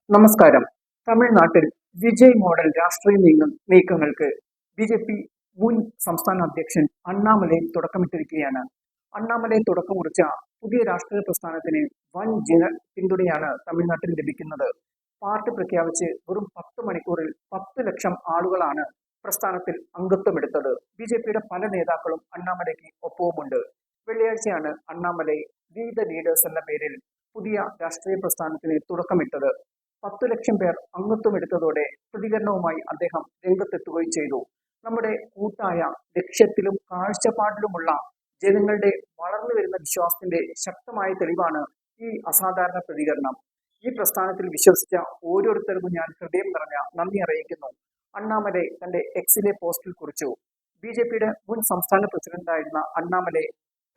നമസ്കാരം. തമിഴ്നാട്ടിൽ വിജയ് മോഡൽ രാഷ്ട്രീയ നീക്കങ്ങൾക്ക് ബി.ജെ.പി. മുൻ സംസ്ഥാന അധ്യക്ഷൻ അണ്ണാമലൈ തുടക്കമിട്ടിരിക്കുകയാണ്. അണ്ണാമലൈ തുടക്കം കുറിച്ച പുതിയ രാഷ്ട്രീയ പ്രസ്ഥാനത്തിന് വൻ പിന്തുണയാണ് തമിഴ്നാട്ടിൽ ലഭിക്കുന്നത്. പാർട്ടി പ്രഖ്യാപിച്ച് വെറും 10 മണിക്കൂറിൽ 10 ലക്ഷം ആളുകളാണ് പ്രസ്ഥാനത്തിൽ അംഗത്വമെടുത്തത്. ബി.ജെ.പിയുടെ പല നേതാക്കളും അണ്ണാമലൈക്ക് ഒപ്പവുമുണ്ട്. വെള്ളിയാഴ്ചയാണ് അണ്ണാമലൈ വി ദ ലീഡേഴ്സ് എന്ന പേരിൽ പുതിയ രാഷ്ട്രീയ പ്രസ്ഥാനത്തിന് തുടക്കമിട്ടത്. 10 ലക്ഷം പേർ അംഗത്വമെടുത്തതോടെ പ്രതികരണവുമായി അദ്ദേഹം രംഗത്തെത്തുകയും ചെയ്തു. നമ്മുടെ കൂട്ടായ ലക്ഷ്യത്തിലും കാഴ്ചപ്പാടിലുമുള്ള ജനങ്ങളുടെ വളർന്നു വരുന്ന വിശ്വാസത്തിന്റെ ശക്തമായ തെളിവാണ് ഈ അസാധാരണ പ്രതികരണം. ഈ പ്രസ്ഥാനത്തിൽ വിശ്വസിച്ച ഓരോരുത്തർക്കും ഞാൻ ഹൃദയം നിറഞ്ഞ നന്ദി അറിയിക്കുന്നു. അണ്ണാമലൈ തന്റെ എക്സിലെ പോസ്റ്റിൽ കുറിച്ചു. ബി.ജെ.പിയുടെ മുൻ സംസ്ഥാന പ്രസിഡന്റായിരുന്ന അണ്ണാമലൈ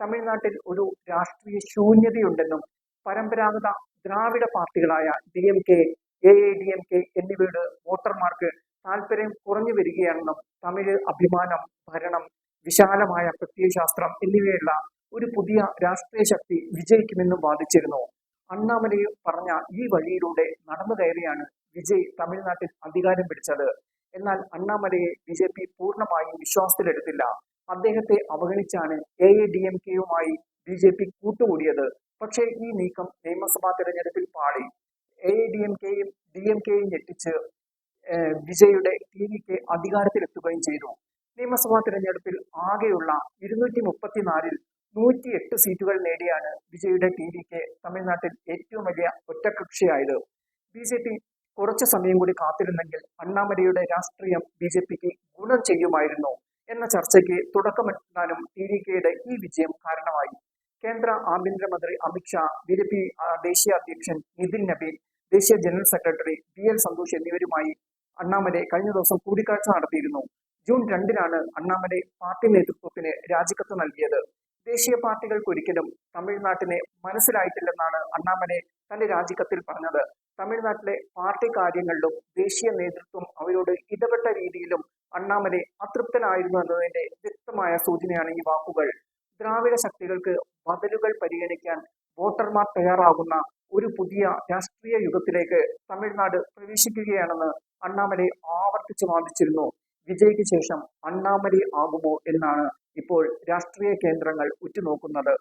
തമിഴ്നാട്ടിൽ ഒരു രാഷ്ട്രീയ ശൂന്യതയുണ്ടെന്നും പരമ്പരാഗത ദ്രാവിഡ പാർട്ടികളായ DMK, AIDMK എന്നിവയുടെ വോട്ടർമാർക്ക് താല്പര്യം കുറഞ്ഞു വരികയാണെന്നും തമിഴ് അഭിമാനം, ഭരണം, വിശാലമായ പ്രത്യയശാസ്ത്രം എന്നിവയുള്ള ഒരു പുതിയ രാഷ്ട്രീയ ശക്തി വിജയിക്കുമെന്നും വാദിച്ചിരുന്നു. അണ്ണാമലൈ പറഞ്ഞ ഈ വഴിയിലൂടെ നടന്നു കയറിയാണ് വിജയ് തമിഴ്നാട്ടിൽ അധികാരം പിടിച്ചത്. എന്നാൽ അണ്ണാമലയെ ബി.ജെ.പി. പൂർണ്ണമായും വിശ്വാസത്തിലെടുത്തില്ല. അദ്ദേഹത്തെ അവഗണിച്ചാണ് AIDMKയുമായി ബി.ജെ.പി. കൂട്ടുകൂടിയത്. പക്ഷേ ഈ നീക്കം നിയമസഭാ തെരഞ്ഞെടുപ്പിൽ പാളി. AIDMKയും DMKയും ഞെട്ടിച്ച് വിജയുടെ TVK അധികാരത്തിലെത്തുകയും ചെയ്തു. നിയമസഭാ തെരഞ്ഞെടുപ്പിൽ ആകെയുള്ള 234-ൽ 108 സീറ്റുകൾ നേടിയാണ് വിജയുടെ TVK തമിഴ്നാട്ടിൽ ഏറ്റവും വലിയ ഒറ്റകക്ഷിയായത്. ബി.ജെ.പി. കുറച്ചു സമയം കൂടി കാത്തിരുന്നെങ്കിൽ അണ്ണാമലയുടെ രാഷ്ട്രീയം ബി.ജെ.പിക്ക് ഗുണം ചെയ്യുമായിരുന്നു എന്ന ചർച്ചയ്ക്ക് തുടക്കമിടാനും TVKയുടെ ഈ വിജയം കാരണമായി. കേന്ദ്ര ആഭ്യന്തരമന്ത്രി അമിത്ഷാ, ബി.ജെ.പി. ദേശീയ അധ്യക്ഷൻ നിതിൻ നബീൻ, ദേശീയ ജനറൽ സെക്രട്ടറി BL സന്തോഷ് എന്നിവരുമായി അണ്ണാമലൈ കഴിഞ്ഞ ദിവസം കൂടിക്കാഴ്ച നടത്തിയിരുന്നു. ജൂൺ 2-നാണ് അണ്ണാമലൈ പാർട്ടി നേതൃത്വത്തിന് രാജിക്കത്ത് നൽകിയത്. ദേശീയ പാർട്ടികൾക്കൊരിക്കലും തമിഴ്നാട്ടിനെ മനസ്സിലായിട്ടില്ലെന്നാണ് അണ്ണാമലൈ തന്റെ രാജിക്കത്തിൽ പറഞ്ഞത്. തമിഴ്നാട്ടിലെ പാർട്ടി കാര്യങ്ങളിലും ദേശീയ നേതൃത്വം അവരോട് ഇടപെട്ട രീതിയിലും അണ്ണാമലൈ അതൃപ്തനായിരുന്നു എന്നതിന്റെ വ്യക്തമായ സൂചനയാണ് ഈ വാക്കുകൾ. ദ്രാവിഡ ശക്തികൾക്ക് ബദലുകൾ പരിഗണിക്കാൻ വോട്ടർമാർ തയ്യാറാകുന്ന ഒരു പുതിയ രാഷ്ട്രീയ യുഗത്തിലേക്ക് തമിഴ്നാട് പ്രവേശിക്കുകയാണെന്ന് അണ്ണാമലൈ ആവർത്തിച്ച് വാദിച്ചിരുന്നു. വിജയ്ക്ക് ശേഷം അണ്ണാമലൈ ആകുമോ എന്നാണ് ഇപ്പോൾ രാഷ്ട്രീയ കേന്ദ്രങ്ങൾ ഉറ്റുനോക്കുന്നത്.